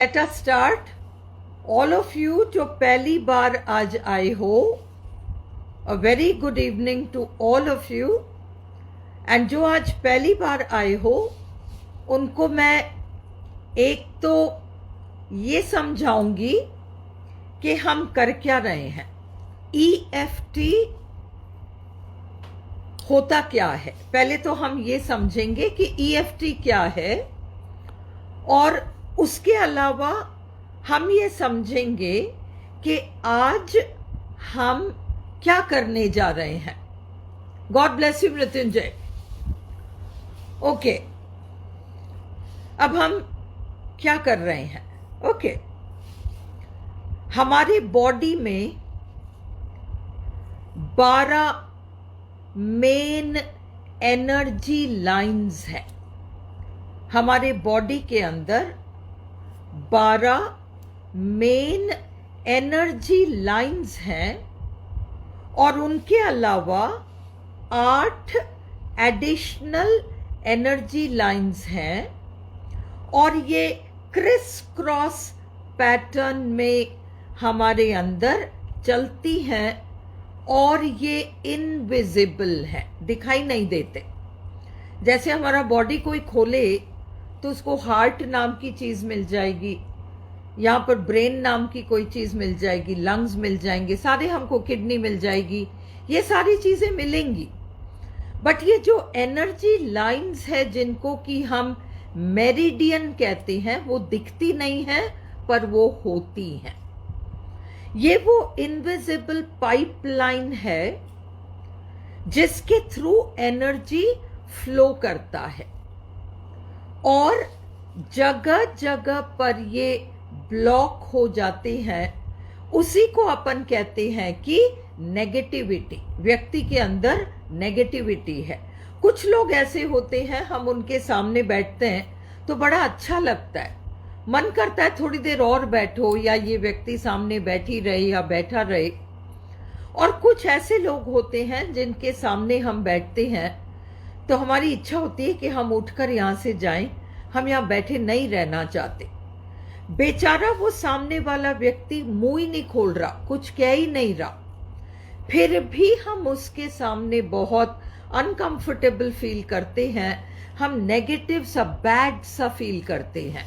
Late us start. All of you जो पहली बार आज आए हो, a very good evening to all of you. And जो आज पहली बार आए हो उनको मैं एक तो ये समझाऊंगी कि हम कर क्या रहे हैं। EFT होता क्या है, पहले तो हम ये समझेंगे कि EFT क्या है, और उसके अलावा हम ये समझेंगे कि आज हम क्या करने जा रहे हैं। God bless you Mrityunjay. Okay, अब हम क्या कर रहे हैं। ओके, हमारे बॉडी में 12 मेन एनर्जी लाइंस हैं। हमारे बॉडी के अंदर 12 मेन एनर्जी लाइंस हैं और उनके अलावा 8 एडिशनल एनर्जी लाइंस हैं, और ये क्रिस क्रॉस पैटर्न में हमारे अंदर चलती हैं और ये इनविजिबल है, दिखाई नहीं देते। जैसे हमारा बॉडी कोई खोले तो उसको हार्ट नाम की चीज मिल जाएगी, यहाँ पर ब्रेन नाम की कोई चीज मिल जाएगी, लंग्स मिल जाएंगे, सारे हमको किडनी मिल जाएगी, ये सारी चीजें मिलेंगी। बट ये जो एनर्जी लाइंस है जिनको कि हम मेरिडियन कहते हैं, वो दिखती नहीं है पर वो होती हैं। ये वो इनविजिबल पाइपलाइन है जिसके थ्रू एनर्जी फ्लो करता है, और जगह जगह पर ये ब्लॉक हो जाते हैं। उसी को अपन कहते हैं कि नेगेटिविटी, व्यक्ति के अंदर नेगेटिविटी है। कुछ लोग ऐसे होते हैं, हम उनके सामने बैठते हैं तो बड़ा अच्छा लगता है, मन करता है थोड़ी देर और बैठो, या ये व्यक्ति सामने बैठी रहे या बैठा रहे। और कुछ ऐसे लोग होते हैं जिनके सामने हम बैठते हैं तो हमारी इच्छा होती है कि हम उठकर यहाँ से जाएं, हम यहाँ बैठे नहीं रहना चाहते। बेचारा वो सामने वाला व्यक्ति मुंह ही नहीं खोल रहा, कुछ कह ही नहीं रहा, फिर भी हम उसके सामने बहुत अनकंफर्टेबल फील करते हैं, हम नेगेटिव सा, बैड सा फील करते हैं,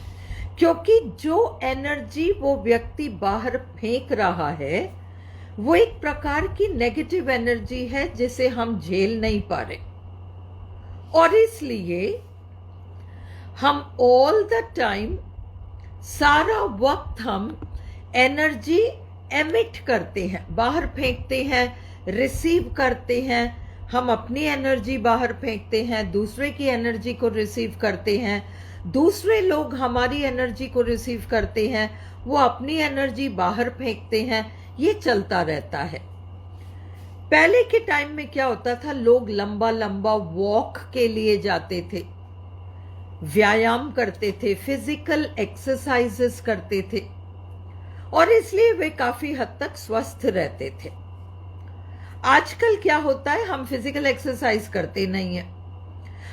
क्योंकि जो एनर्जी वो व्यक्ति बाहर फेंक रहा है वो एक प्रकार की नेगेटिव एनर्जी है जिसे हम झेल नहीं पा रहे। और इसलिए हम ऑल द टाइम, सारा वक्त हम एनर्जी एमिट करते हैं, बाहर फेंकते हैं, रिसीव करते हैं। हम अपनी एनर्जी बाहर फेंकते हैं, दूसरे की एनर्जी को रिसीव करते हैं, दूसरे लोग हमारी एनर्जी को रिसीव करते हैं, वो अपनी एनर्जी बाहर फेंकते हैं। ये चलता रहता है। पहले के टाइम में क्या होता था, लोग लंबा लंबा वॉक के लिए जाते थे, व्यायाम करते थे, फिजिकल एक्सरसाइजेस करते थे, और इसलिए वे काफी हद तक स्वस्थ रहते थे। आजकल क्या होता है, हम फिजिकल एक्सरसाइज करते नहीं है,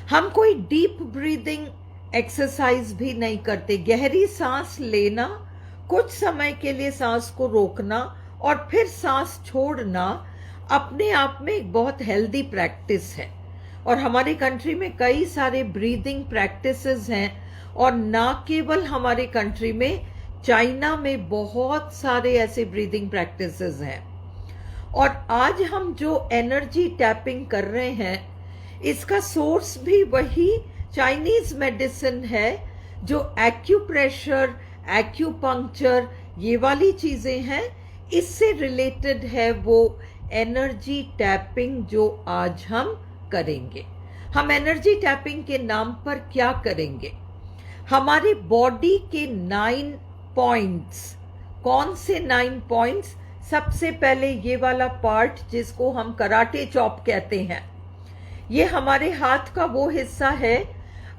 हम कोई डीप ब्रीदिंग एक्सरसाइज भी नहीं करते। गहरी सांस लेना, कुछ समय के लिए सांस को रोकना और फिर सांस छोड़ना अपने आप में एक बहुत हेल्दी प्रैक्टिस है। और हमारी कंट्री में कई सारे ब्रीदिंग प्रैक्टिसेस हैं, और ना केवल हमारी कंट्री में, चाइना में बहुत सारे ऐसे ब्रीदिंग प्रैक्टिसेस हैं। और आज हम जो एनर्जी टैपिंग कर रहे हैं, इसका सोर्स भी वही चाइनीज मेडिसिन है, जो एक्यूप्रेशर, एक्यूपंक्चर, ये वाली चीजें हैं, इससे रिलेटेड है वो एनर्जी टैपिंग जो आज हम करेंगे। हम एनर्जी टैपिंग के नाम पर क्या करेंगे, हमारे बॉडी के 9 पॉइंट्स। कौन से 9 पॉइंट्स? सबसे पहले ये वाला पार्ट जिसको हम कराटे चॉप कहते हैं, ये हमारे हाथ का वो हिस्सा है।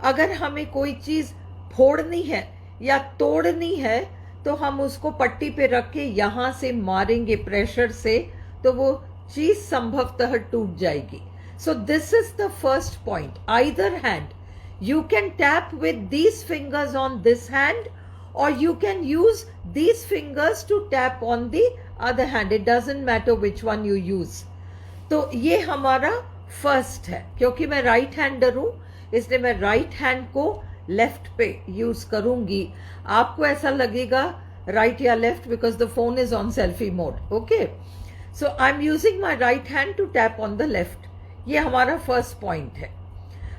अगर हमें कोई चीज फोड़नी है या तोड़नी है तो हम उसको पट्टी पे रख के यहां से मारेंगे प्रेशर से, तो वो चीज संभवतः टूट जाएगी। So this is the first point. Either hand You can tap with these fingers on this hand, or you can use these fingers to tap on the other hand. It doesn't matter which one you use. तो ये हमारा first है. क्योंकि मैं right hander हूं इसलिए मैं right hand को लेफ्ट पे यूज करूंगी. आपको ऐसा लगेगा राइट या left because the phone is on selfie mode. Okay, so I am using my right hand to tap on the left. ये हमारा फर्स्ट पॉइंट है.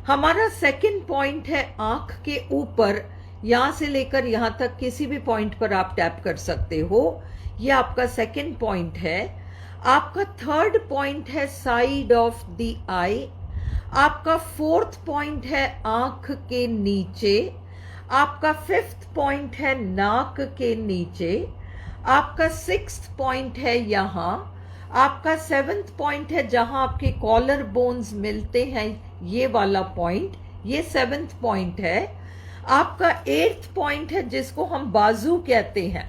हमारा सेकंड पॉइंट है आंख के ऊपर. यहां से लेकर यहां तक किसी भी पॉइंट पर आप टैप कर सकते हो. ये आपका सेकंड पॉइंट है. आपका थर्ड पॉइंट है साइड ऑफ द आई. आपका फोर्थ पॉइंट है आंख के नीचे. आपका फिफ्थ पॉइंट है नाक के नीचे. आपका सिक्स्थ पॉइंट है यहां. आपका सेवेंथ पॉइंट है जहां आपके कॉलर बोन्स मिलते हैं, ये वाला पॉइंट, ये सेवेंथ पॉइंट है. आपका एट्थ पॉइंट है जिसको हम बाजू कहते हैं,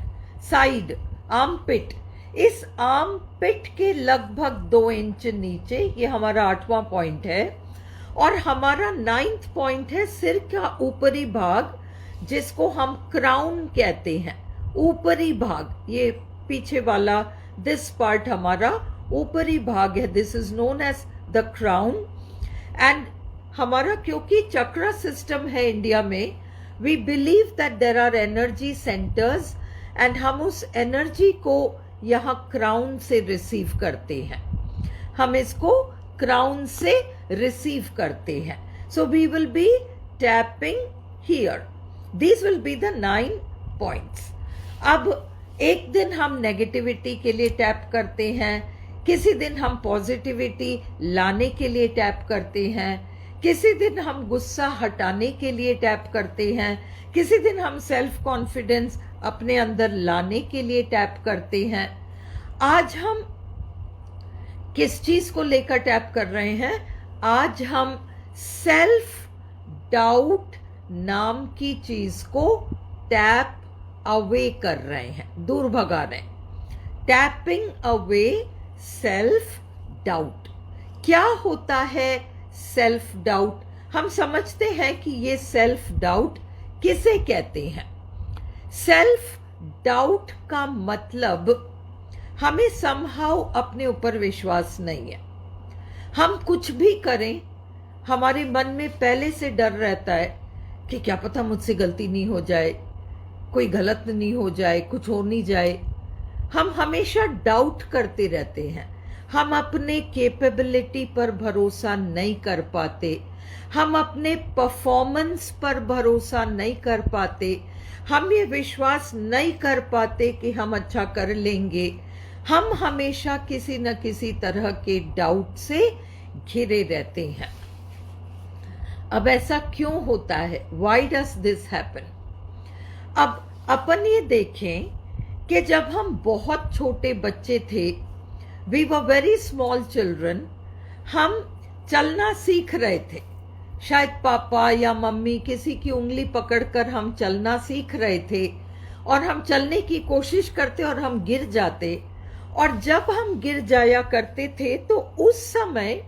साइड, आर्म पिट. इस आर्म पिट के लगभग 2 इंच नीचे, ये हमारा 8वां पॉइंट है. और हमारा 9th पॉइंट है सिर का ऊपरी भाग, जिसको हम क्राउन कहते हैं. ऊपरी भाग, ये पीछे वाला दिस पार्ट हमारा ऊपरी भाग है. This is known as the crown. And हमारा क्योंकि चक्रा सिस्टम है इंडिया में, we believe that there are energy centres and हम उस एनर्जी को यहाँ क्राउन से रिसीव करते हैं. हम इसको क्राउन से रिसीव करते हैं. So we will be tapping here. These will be the 9 points. अब एक दिन हम नेगेटिविटी के लिए टैप करते हैं, किसी दिन हम पॉजिटिविटी लाने के लिए टैप करते हैं, किसी दिन हम गुस्सा हटाने के लिए टैप करते हैं, किसी दिन हम सेल्फ कॉन्फिडेंस अपने अंदर लाने के लिए टैप करते हैं. आज हम किस चीज को लेकर टैप कर रहे हैं? आज हम सेल्फ डाउट नाम की चीज को टैप अवे कर रहे हैं, दूर भगा रहे हैं. Tapping away self doubt. क्या होता है सेल्फ डाउट? हम समझते हैं कि ये सेल्फ डाउट किसे कहते हैं. सेल्फ डाउट का मतलब हमें समहाउ अपने ऊपर विश्वास नहीं है. हम कुछ भी करें, हमारे मन में पहले से डर रहता है कि क्या पता मुझसे गलती नहीं हो जाए, कोई गलत नहीं हो जाए, कुछ हो नहीं जाए. हम हमेशा डाउट करते रहते हैं. हम अपने कैपेबिलिटी पर भरोसा नहीं कर पाते. हम अपने परफॉर्मेंस पर भरोसा नहीं कर पाते. हम ये विश्वास नहीं कर पाते कि हम अच्छा कर लेंगे. हम हमेशा किसी न किसी तरह के डाउट से घिरे रहते हैं. अब ऐसा क्यों होता है? Why does this happen? अब अपन ये देखें कि जब हम बहुत छोटे बच्चे थे, we were very small children, हम चलना सीख रहे थे. शायद पापा या मम्मी किसी की उंगली पकड़कर हम चलना सीख रहे थे और हम चलने की कोशिश करते और हम गिर जाते. और जब हम गिर जाया करते थे तो उस समय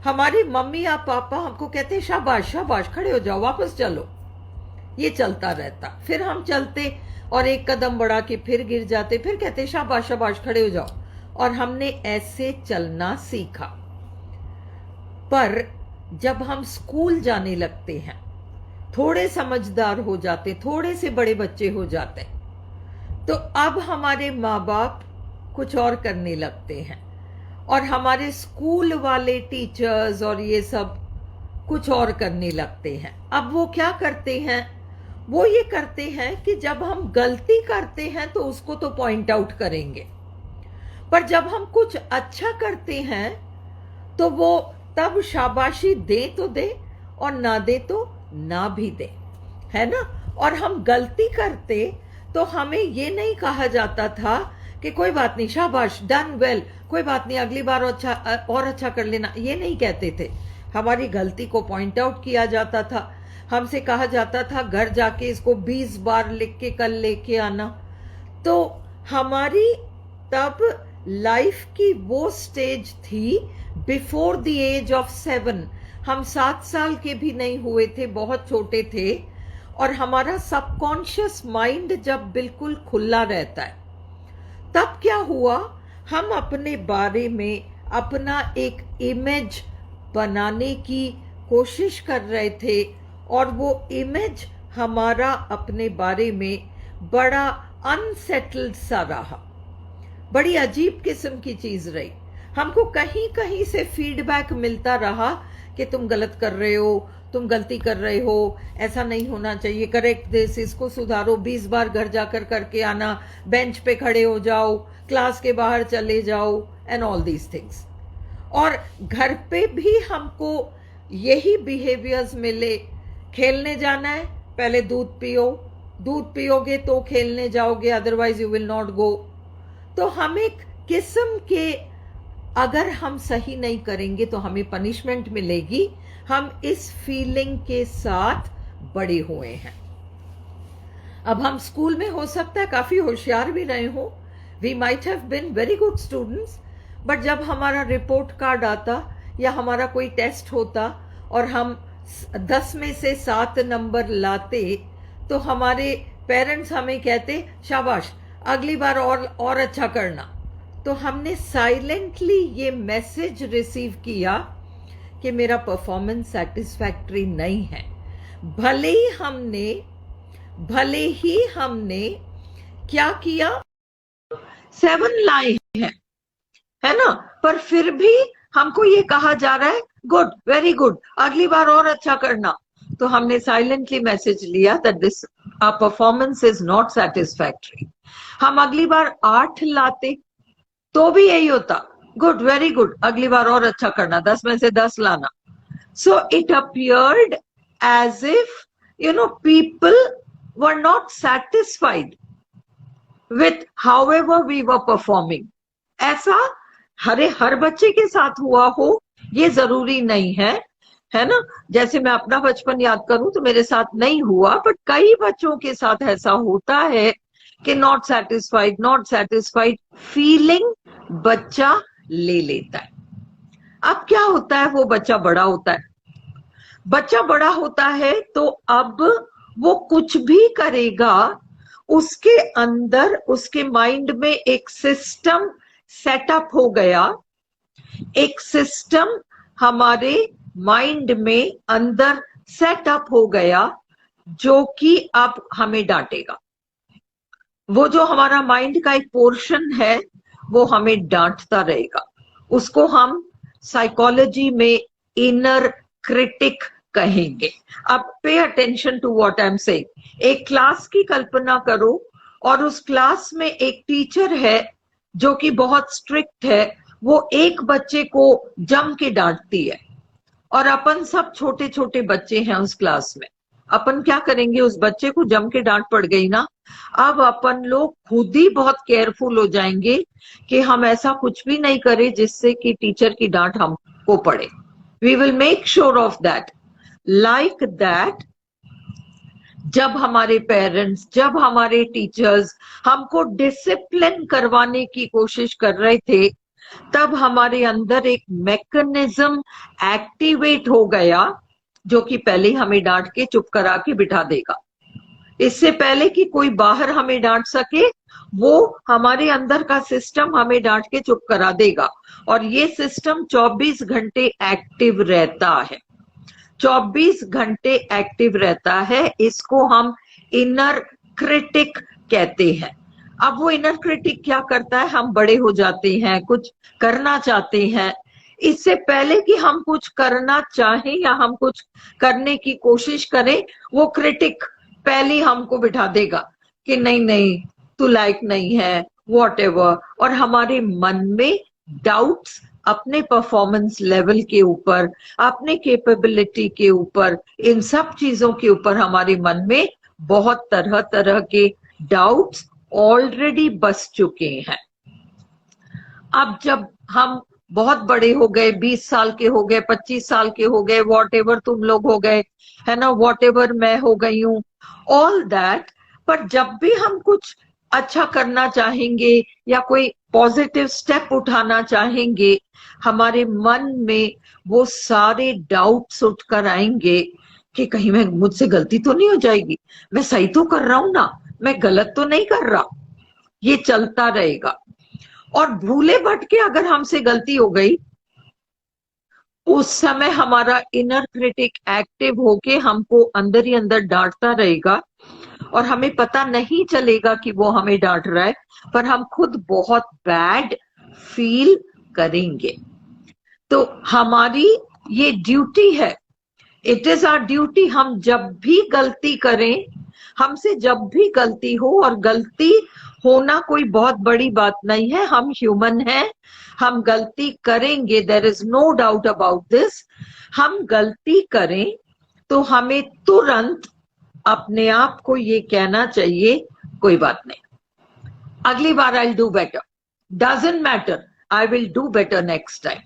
हमारी मम्मी या पापा हमको कहते शाबाश शाबाश, खड़े हो जाओ, वापस चलो. ये चलता रहता. फिर हम चलते और एक कदम बढ़ा के फिर गिर जाते, फिर कहते शाबाश शाबाश, खड़े हो जाओ. और हमने ऐसे चलना सीखा. पर जब हम स्कूल जाने लगते हैं, थोड़े समझदार हो जाते, थोड़े से बड़े बच्चे हो जाते, तो अब हमारे माँ बाप कुछ और करने लगते हैं और हमारे स्कूल वाले टीचर्स और ये सब कुछ और करने लगते हैं. अब वो क्या करते हैं? वो ये करते हैं कि जब हम गलती करते हैं तो उसको तो पॉइंट आउट करेंगे, पर जब हम कुछ अच्छा करते हैं तो वो तब शाबाशी दे तो दे और ना दे तो ना भी दे, है ना. और हम गलती करते तो हमें ये नहीं कहा जाता था कि कोई बात नहीं, शाबाश, डन वेल, कोई बात नहीं, अगली बार और अच्छा कर लेना. ये नहीं कहते थे. हमारी गलती को पॉइंट आउट किया जाता था. हमसे कहा जाता था घर जाके इसको 20 बार लिख के कल लेके आना. तो हमारी तब लाइफ की वो स्टेज थी बिफोर द एज ऑफ 7. हम 7 साल के भी नहीं हुए थे, बहुत छोटे थे. और हमारा सबकॉन्शियस माइंड जब बिल्कुल खुला रहता है, तब क्या हुआ, हम अपने बारे में अपना एक इमेज बनाने की कोशिश कर रहे थे, और वो इमेज हमारा अपने बारे में बड़ा अनसेटल्ड सा रहा, बड़ी अजीब किस्म की चीज रही। हमको कहीं कहीं से फीडबैक मिलता रहा कि तुम गलत कर रहे हो, तुम गलती कर रहे हो, ऐसा नहीं होना चाहिए, करेक्ट दिस, इसको सुधारो, 20 बार घर जाकर करके आना, बेंच पे खड़े हो जाओ, क्लास के बाहर चले जाओ, एंड ऑल दीज थिंग्स। और घर पे भी हमको यही बिहेवियर्स मिले, खेलने जाना है, पहले दूध पियो, दूध पियोगे तो खेलने जाओगे, otherwise you will not go. तो हम एक किस्म के, अगर हम सही नहीं करेंगे तो हमें पनिशमेंट मिलेगी, हम इस फीलिंग के साथ बड़े हुए हैं। अब हम स्कूल में हो सकता है काफी होशियार भी रहे हो, we might have been very good students, but जब हमारा रिपोर्ट कार्ड आता या हमारा कोई टेस्ट होता और हम 10 में से 7 नंबर लाते, तो हमारे पेरेंट्स हमें कहते शाबाश, अगली बार और अच्छा करना। तो हमने साइलेंटली ये मैसेज रिसीव किया कि मेरा परफॉर्मेंस सेटिस्फैक्टरी नहीं है। भले ही हमने क्या किया, 7 लाए हैं, है ना, पर फिर भी हमको ये कहा जा रहा है गुड, वेरी गुड, अगली बार और अच्छा करना। तो हमने साइलेंटली मैसेज लिया that this performance is not satisfactory. हम अगली बार 8 लाते तो भी यही होता, गुड, वेरी गुड, अगली बार और अच्छा करना, 10 में से 10 लाना। So it appeared as if people were not satisfied with however we were performing. ऐसा हर बच्चे के साथ हुआ हो ये जरूरी नहीं है, है ना। जैसे मैं अपना बचपन याद करूं तो मेरे साथ नहीं हुआ, बट कई बच्चों के साथ ऐसा होता है कि नॉट सेटिस्फाइड फीलिंग बच्चा ले लेता है। अब क्या होता है, वो बच्चा बड़ा होता है तो अब वो कुछ भी करेगा, उसके अंदर, उसके माइंड में एक सिस्टम सेटअप हो गया, एक सिस्टम हमारे माइंड में अंदर सेटअप हो गया जो कि अब हमें डांटेगा। वो जो हमारा माइंड का एक पोर्शन है वो हमें डांटता रहेगा, उसको हम साइकोलॉजी में इनर क्रिटिक कहेंगे। अब pay attention to what I am saying. एक क्लास की कल्पना करो और उस क्लास में एक टीचर है जो कि बहुत स्ट्रिक्ट है, वो एक बच्चे को जम के डांटती है और अपन सब छोटे छोटे बच्चे हैं उस क्लास में। अपन क्या करेंगे, उस बच्चे को जम के डांट पड़ गई ना, अब अपन लोग खुद ही बहुत केयरफुल हो जाएंगे कि हम ऐसा कुछ भी नहीं करें जिससे कि टीचर की डांट हमको पड़े। We will make sure of that. Like that, जब हमारे पेरेंट्स, जब हमारे टीचर्स हमको डिसिप्लिन करवाने की कोशिश कर रहे थे, तब हमारे अंदर एक मैकेनिज्म एक्टिवेट हो गया जो कि पहले हमें डांट के चुप करा के बिठा देगा। इससे पहले कि कोई बाहर हमें डांट सके, वो हमारे अंदर का सिस्टम हमें डांट के चुप करा देगा। और ये सिस्टम 24 घंटे एक्टिव रहता है, 24 घंटे एक्टिव रहता है। इसको हम इनर क्रिटिक कहते हैं। अब वो इनर क्रिटिक क्या करता है, हम बड़े हो जाते हैं, कुछ करना चाहते हैं, इससे पहले कि हम कुछ करना चाहें या हम कुछ करने की कोशिश करें, वो क्रिटिक पहले हमको बिठा देगा कि नहीं नहीं, तू लायक नहीं है, व्हाटएवर। और हमारे मन में डाउट्स अपने परफॉर्मेंस लेवल के ऊपर, अपने कैपेबिलिटी के ऊपर, इन सब चीजों के ऊपर हमारे मन में बहुत तरह तरह के डाउट्स ऑलरेडी बस चुके हैं। अब जब हम बहुत बड़े हो गए, 20 साल के हो गए, 25 साल के हो गए, व्हाटएवर तुम लोग हो गए, है ना, व्हाटएवर मैं हो गई हूं, ऑल दैट, पर जब भी हम कुछ अच्छा करना चाहेंगे या कोई पॉजिटिव स्टेप उठाना चाहेंगे, हमारे मन में वो सारे डाउट्स उठकर आएंगे कि कहीं मैं मुझसे गलती तो नहीं हो जाएगी, मैं सही तो कर रहा हूं ना, मैं गलत तो नहीं कर रहा। ये चलता रहेगा। और भूले भटके अगर हमसे गलती हो गई, उस समय हमारा इनर क्रिटिक एक्टिव होके हमको अंदर ही अंदर डांटता रहेगा, और हमें पता नहीं चलेगा कि वो हमें डांट रहा है, पर हम खुद बहुत बैड फील करेंगे। तो हमारी ये ड्यूटी है, इट इज आवर ड्यूटी। हम जब भी गलती करें, हमसे जब भी गलती हो, और गलती होना कोई बहुत बड़ी बात नहीं है, हम ह्यूमन हैं, हम गलती करेंगे, there is no doubt about this. हम गलती करें तो हमें तुरंत अपने आप को ये कहना चाहिए, कोई बात नहीं, अगली बार I will do better, doesn't matter, I will do better next time.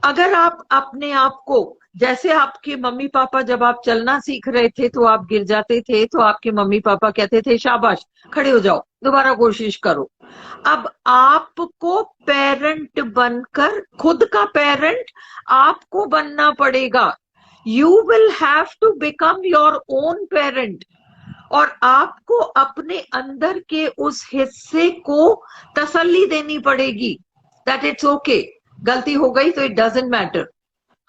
अगर आप अपने आप को, जैसे आपके मम्मी पापा जब आप चलना सीख रहे थे तो आप गिर जाते थे, तो आपके मम्मी पापा कहते थे शाबाश, खड़े हो जाओ, दोबारा कोशिश करो। अब आपको पेरेंट बनकर, खुद का पेरेंट आपको बनना पड़ेगा। You will have to become your own parent, और आपको अपने अंदर के उस हिस्से को तसल्ली देनी पड़ेगी दैट इट्स ओके, गलती हो गई तो इट डजंट मैटर,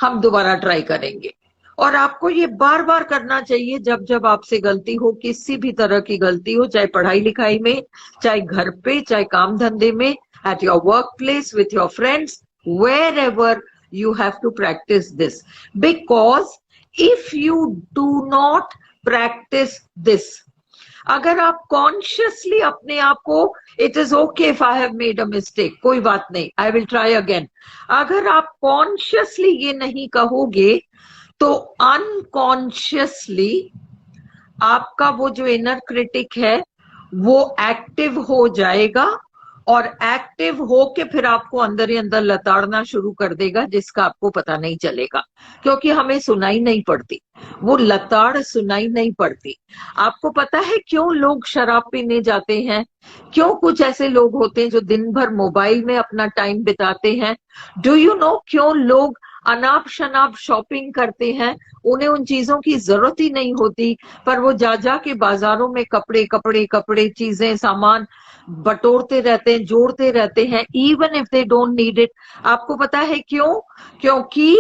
हम दोबारा ट्राई करेंगे। और आपको ये बार बार करना चाहिए, जब जब आपसे गलती हो, किसी भी तरह की गलती हो, चाहे पढ़ाई लिखाई में, चाहे घर पे, चाहे काम धंधे में, at your work place, with your friends, wherever, you have to practise this, because if you do not practise this, अगर आप कॉन्शियसली अपने आप को, it is okay if I have made a mistake, कोई बात नहीं, I will try again, अगर आप कॉन्शियसली ये नहीं कहोगे, तो अनकॉन्शियसली आपका वो जो इनर क्रिटिक है वो एक्टिव हो जाएगा, और एक्टिव होके फिर आपको अंदर ही अंदर लताड़ना शुरू कर देगा, जिसका आपको पता नहीं चलेगा, क्योंकि हमें सुनाई नहीं पड़ती, वो लताड़ सुनाई नहीं पड़ती। आपको पता है क्यों लोग शराब पीने जाते हैं? क्यों कुछ ऐसे लोग होते हैं जो दिन भर मोबाइल में अपना टाइम बिताते हैं? डू यू नो क्यों लोग अनाप शनाप शॉपिंग करते हैं? उन्हें उन चीजों की जरूरत ही नहीं होती, पर वो जा जा के बाजारों में कपड़े कपड़े कपड़े, चीजें, सामान बटोरते रहते हैं, जोड़ते रहते हैं, even if they don't need it. आपको पता है क्यों? क्योंकि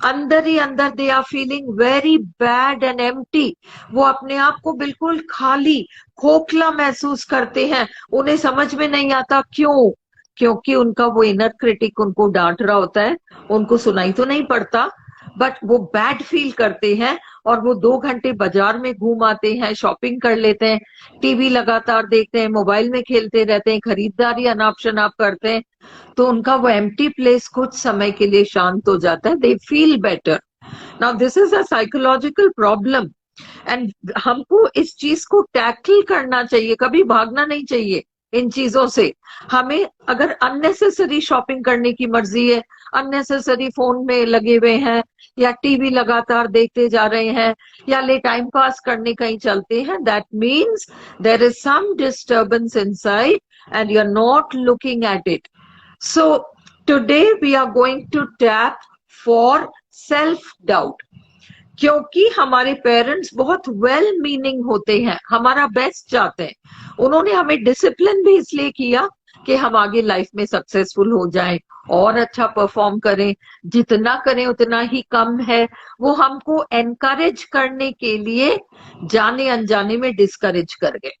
अंदर ही अंदर they are feeling very bad and empty, वो अपने आप को बिल्कुल खाली, खोखला महसूस करते हैं। उन्हें समझ में नहीं आता क्यों, क्योंकि उनका वो इनर क्रिटिक उनको डांट रहा होता है, उनको सुनाई तो नहीं पड़ता, बट वो बैड फील करते हैं, और वो 2 घंटे बाजार में घूम आते हैं, शॉपिंग कर लेते हैं, टीवी लगातार देखते हैं, मोबाइल में खेलते रहते हैं, खरीदारी अनाप शनाप करते हैं, तो उनका वो एम्प्टी प्लेस कुछ समय के लिए शांत हो जाता है, they feel better. Now this is a psychological problem, and हमको इस चीज को टैकल करना चाहिए, कभी भागना नहीं चाहिए इन चीजों से। हमें अगर अननेसेसरी शॉपिंग करने की मर्जी है, अननेसेसरी फोन में लगे हुए हैं, या टीवी लगातार देखते जा रहे हैं, या ले टाइम पास करने कहीं चलते हैं, that means there is some disturbance inside and you are not looking at it. So today we are going to tap for self doubt, क्योंकि हमारे पेरेंट्स बहुत वेल मीनिंग होते हैं, हमारा बेस्ट चाहते हैं, उन्होंने हमें डिसिप्लिन भी इसलिए किया कि हम आगे लाइफ में सक्सेसफुल हो जाएं और अच्छा परफॉर्म करें, जितना करें उतना ही कम है, वो हमको एनकरेज करने के लिए जाने अनजाने में डिस्करेज कर गए,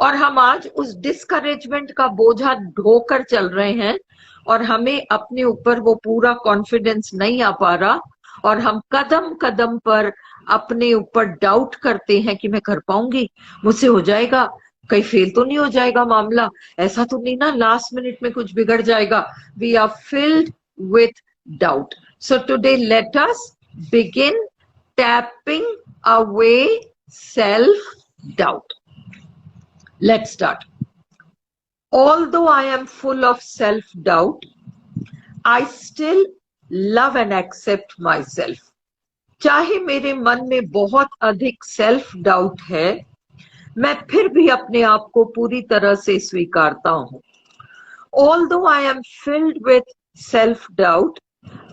और हम आज उस डिस्करेजमेंट का बोझा ढोकर चल रहे हैं, और हमें अपने ऊपर वो पूरा कॉन्फिडेंस नहीं आ पा रहा, और हम कदम कदम पर अपने ऊपर डाउट करते हैं कि मैं कर पाऊंगी, मुझसे हो जाएगा, कहीं फेल तो नहीं हो जाएगा मामला, ऐसा तो नहीं ना लास्ट मिनट में कुछ बिगड़ जाएगा। We are filled with doubt. So today let us begin tapping away self doubt. Let's start. Although I am full of self-doubt, I still love and accept myself. चाहे मेरे मन में बहुत अधिक सेल्फ डाउट है, मैं फिर भी अपने आप को पूरी तरह से स्वीकारता हूं। Although I am filled with self-doubt,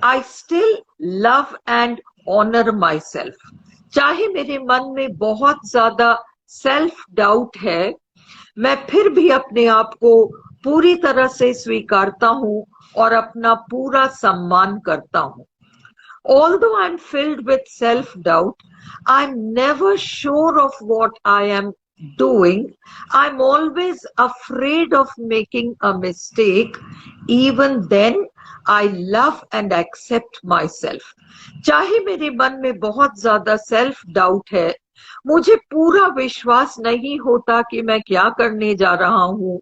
I still love and honor myself. चाहे मेरे मन में बहुत ज्यादा सेल्फ डाउट है, मैं फिर भी अपने आप को पूरी तरह से स्वीकारता हूं और अपना पूरा सम्मान करता हूं। Although I'm filled with self doubt, I'm never sure of what I am doing. I'm always afraid of making a mistake. Even then, I love and accept myself. चाहे मेरे मन में बहुत ज्यादा सेल्फ डाउट है, मुझे पूरा विश्वास नहीं होता कि मैं क्या करने जा रहा हूँ,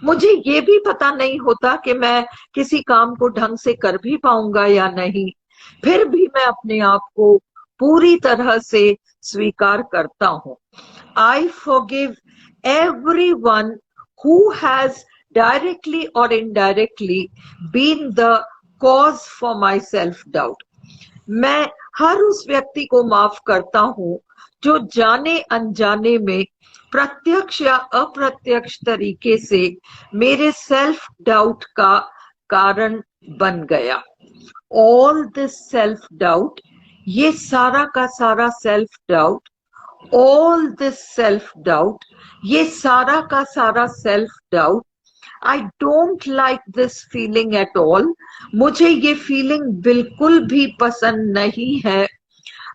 मुझे ये भी पता नहीं होता कि मैं किसी काम को ढंग से कर भी पाऊंगा या नहीं, फिर भी मैं अपने आप को पूरी तरह से स्वीकार करता हूं। I forgive everyone who has directly और indirectly been the cause for my self doubt. मैं हर उस व्यक्ति को माफ करता हूं जो जाने अनजाने में प्रत्यक्ष या अप्रत्यक्ष तरीके से मेरे सेल्फ डाउट का कारण बन गया। ऑल दिस सेल्फ डाउट, ये सारा का सारा self doubt, all this self doubt, ये सारा का सारा self doubt, I don't like this feeling at all. मुझे ये फीलिंग बिल्कुल भी पसंद नहीं है।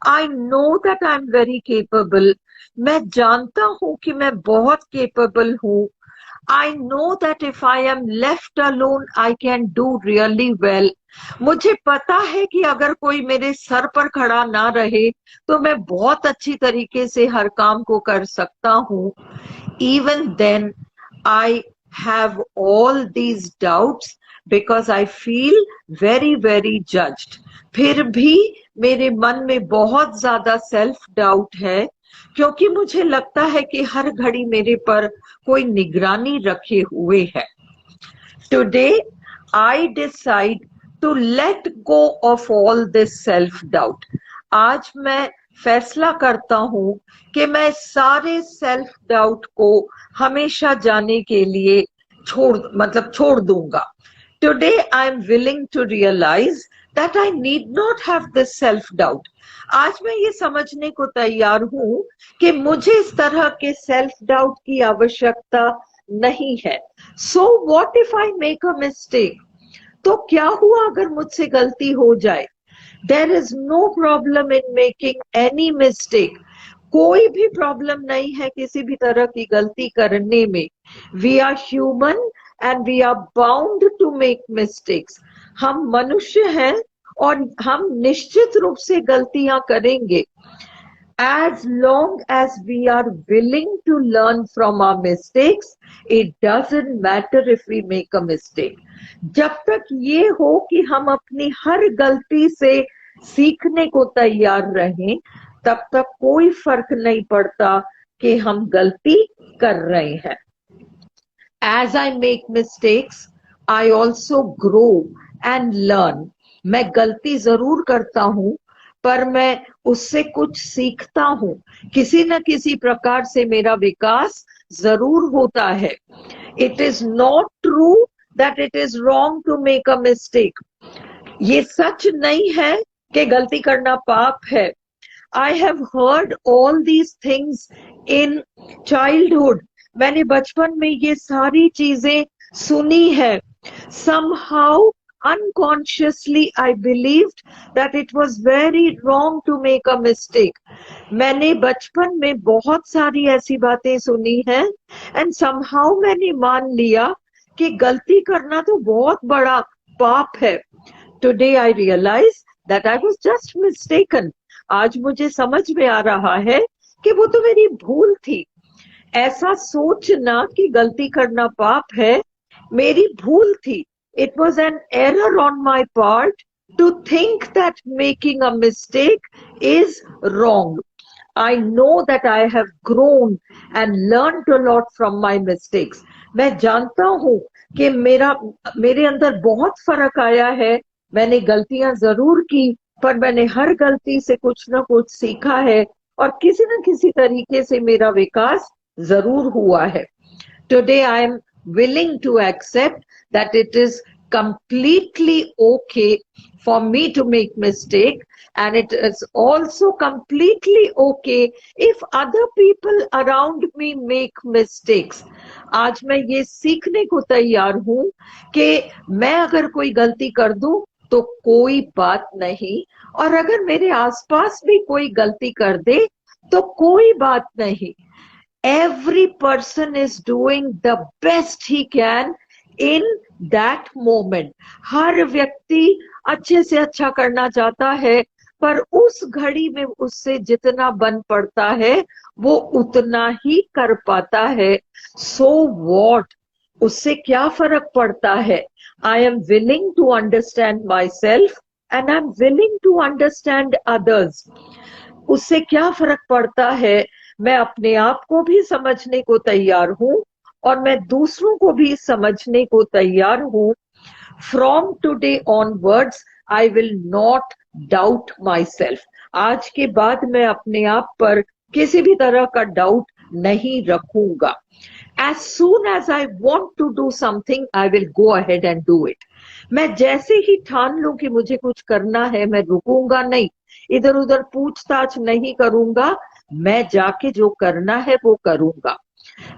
I know that I am very capable. मैं जानता हूं कि मैं बहुत केपेबल हूं। I know that if I am left alone, I can do really well. मुझे पता है कि अगर कोई मेरे सर पर खड़ा ना रहे तो मैं बहुत अच्छी तरीके से हर काम को कर सकता हूँ। Even then, I have all these doubts because I feel very, very judged. फिर भी मेरे मन में बहुत ज्यादा सेल्फ डाउट है क्योंकि मुझे लगता है कि हर घड़ी मेरे पर कोई निगरानी रखे हुए है। Today I decide to let go of all this self doubt. आज मैं फैसला करता हूं कि मैं सारे सेल्फ डाउट को हमेशा जाने के लिए छोड़ दूंगा। Today I am willing to realise that I need not have this self doubt. आज मैं ये समझने को तैयार हूं कि मुझे इस तरह के सेल्फ डाउट की आवश्यकता नहीं है। So what if I make a mistake? तो क्या हुआ अगर मुझसे गलती हो जाए? There is no problem in making any mistake. कोई भी प्रॉब्लम नहीं है किसी भी तरह की गलती करने में। We are human and we are bound to make mistakes. हम मनुष्य हैं और हम निश्चित रूप से गलतियां करेंगे। As long as we are willing to learn from our mistakes, it doesn't matter if we make a mistake. जब तक ये हो कि हम अपनी हर गलती से सीखने को तैयार रहें, तब तक कोई फर्क नहीं पड़ता कि हम गलती कर रहे हैं। As I make mistakes, I also grow and learn. मैं गलती जरूर करता हूं पर मैं उससे कुछ सीखता हूं। किसी न किसी प्रकार से मेरा विकास जरूर होता है। It is not true that it is wrong to make a mistake. ये सच नहीं है कि गलती करना पाप है। I have heard all these things in childhood. मैंने बचपन में ये सारी चीजें सुनी है। somehow unconsciously I believed that it was very wrong to make a mistake. मैंने बचपन में बहुत सारी ऐसी बातें सुनी हैं and somehow मैंने मान लिया कि गलती करना तो बहुत बड़ा पाप है। Today I realize that I was just mistaken. आज मुझे समझ में आ रहा है कि वो तो मेरी भूल थी। ऐसा सोचना कि गलती करना पाप है मेरी भूल थी। It was an error on my part to think that making a mistake is wrong. I know that I have grown and learned a lot from my mistakes. मैं जानता हूँ कि मेरे अंदर बहुत फर्क आया है। मैंने गलतियां जरूर की पर मैंने हर गलती से कुछ ना कुछ सीखा है और किसी न किसी तरीके से मेरा विकास जरूर हुआ है। Today I am willing to accept that it is completely okay for me to make mistake, and it is also completely okay if other people around me make mistakes. आज मैं ये सीखने को तैयार हूं कि मैं अगर कोई गलती कर दूं तो कोई बात नहीं, और अगर मेरे आसपास भी कोई गलती कर दे तो कोई बात नहीं. Every person is doing the best he can in that moment. हर व्यक्ति अच्छे से अच्छा करना चाहता है, पर उस घड़ी में उससे जितना बन पड़ता है वो उतना ही कर पाता है. So what? उससे क्या फर्क पड़ता है? I am willing to understand myself and I'm willing to understand others. उससे क्या फर्क पड़ता है? मैं अपने आप को भी समझने को तैयार हूं और मैं दूसरों को भी समझने को तैयार हूं. From today onwards, I will not doubt myself. आज के बाद मैं अपने आप पर किसी भी तरह का डाउट नहीं रखूंगा. As soon as I want to do something, I will go ahead and do it. मैं जैसे ही ठान लूं कि मुझे कुछ करना है, मैं रुकूंगा नहीं, इधर उधर पूछताछ नहीं करूंगा, मैं जाके जो करना है वो करूंगा.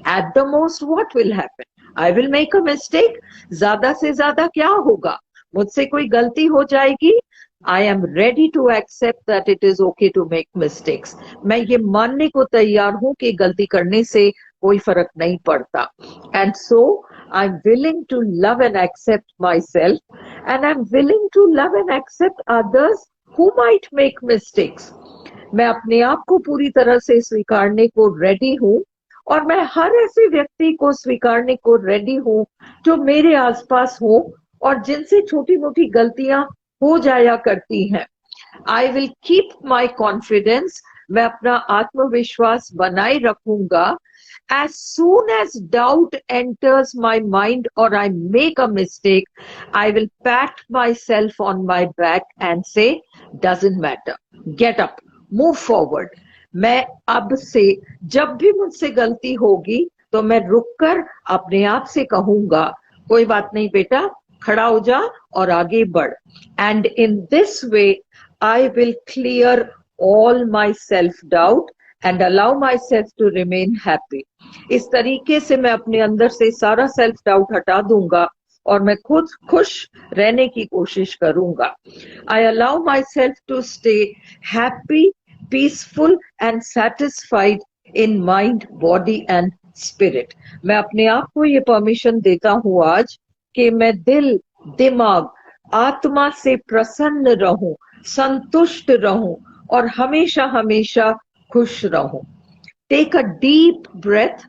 At the most, what will happen? I will make a mistake. ज्यादा से ज्यादा क्या होगा? मुझसे कोई गलती हो जाएगी. I am ready to accept that it is okay to make mistakes. मैं ये मानने को तैयार हूं कि गलती करने से कोई फर्क नहीं पड़ता. And so I'm willing to love and accept myself, and I'm willing to love and accept others who might make mistakes. मैं अपने आप को पूरी तरह से स्वीकारने को रेडी हूं, और मैं हर ऐसे व्यक्ति को स्वीकारने को रेडी हूं जो मेरे आसपास हो और जिनसे छोटी मोटी गलतियां हो जाया करती हैं. I will keep my confidence. मैं अपना आत्मविश्वास बनाए रखूंगा. As soon as doubt enters my mind or I make a mistake, I will pat myself on my back and say, doesn't matter. Get up, move forward. मैं अब से जब भी मुझसे गलती होगी तो मैं रुककर अपने आप से कहूंगा, कोई बात नहीं बेटा, खड़ा हो जा और आगे बढ़. And in this way, I will clear all my self-doubt and allow myself to remain happy. इस तरीके से मैं अपने अंदर से सारा सेल्फ डाउट हटा दूंगा और मैं खुद खुश रहने की कोशिश करूंगा. I allow myself to stay happy, peaceful and satisfied in mind, body and spirit. मैं अपने आप को ये परमिशन देता हूँ आज कि मैं दिल, दिमाग, आत्मा से प्रसन्न रहूं, संतुष्ट रहूं और हमेशा हमेशा खुश रहूं. Take a deep breath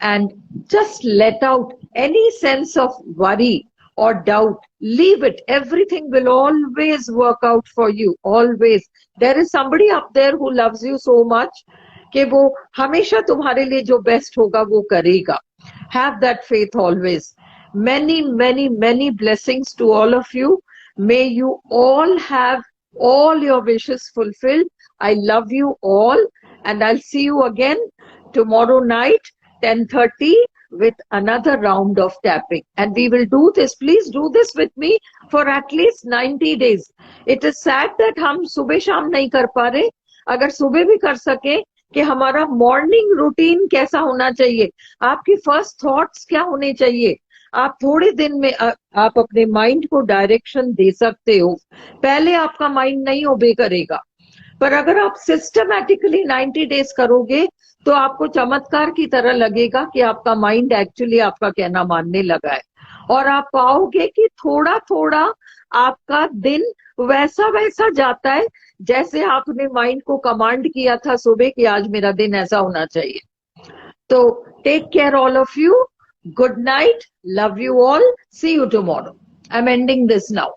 and just let out any sense of worry or doubt. Leave it. Everything will always work out for you. Always. There is somebody up there who loves you so much कि वो हमेशा तुम्हारे लिए जो best होगा वो करेगा. Have that faith always. Many, many, many blessings to all of you. May you all have all your wishes fulfilled. I love you all, and I'll see you again tomorrow night, 10:30, with another round of tapping. And we will do this. Please do this with me for at least 90 days. It is sad that हम सुबह शाम नहीं कर पा रहे. अगर सुबह भी कर सके कि हमारा मॉर्निंग रूटीन कैसा होना चाहिए, आपकी फर्स्ट थॉट्स क्या होने चाहिए, आप थोड़े दिन में आप अपने माइंड को डायरेक्शन दे सकते हो. पहले आपका माइंड नहीं ओबे करेगा, पर अगर आप सिस्टमैटिकली 90 डेज करोगे तो आपको चमत्कार की तरह लगेगा कि आपका माइंड एक्चुअली आपका कहना मानने लगा है, और आप पाओगे कि थोड़ा थोड़ा आपका दिन वैसा वैसा जाता है जैसे आपने माइंड को कमांड किया था सुबह कि आज मेरा दिन ऐसा होना चाहिए. तो take care all of you. Good night. Love you all. See you tomorrow. I'm ending this now.